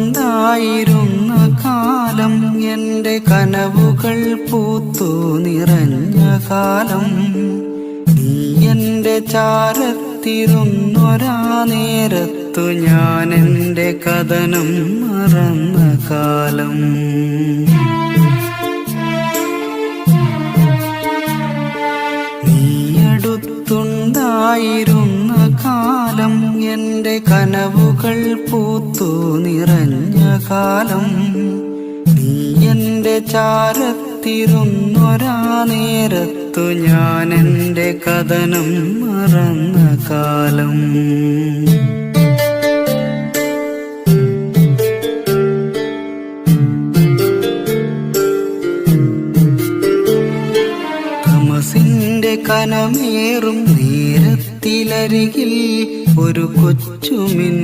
നീയടുത്തുണ്ടായിരുന്ന കാലം എന്റെ കനവുകൾ പൂത്തു നിറഞ്ഞ കാലം നീ എന്റെ ചാരത്തിരുന്നൊരാ നേരത്തു ഞാൻ എന്റെ കഥനം മറന്ന കാലം നീയടുത്തുണ്ടായിരുന്ന കാലം എന്റെ കനവുകൾ പൂത്തു നിറഞ്ഞ കാലം നീ എന്റെ ചാരത്തിരുന്നൊരാ നേരത്തു ഞാൻ എന്റെ കഥനം മറന്ന കാലം തമസിന്റെ കനമേറും നേരത്തിലരികിൽ ഒരു കൊച്ചുമിൻ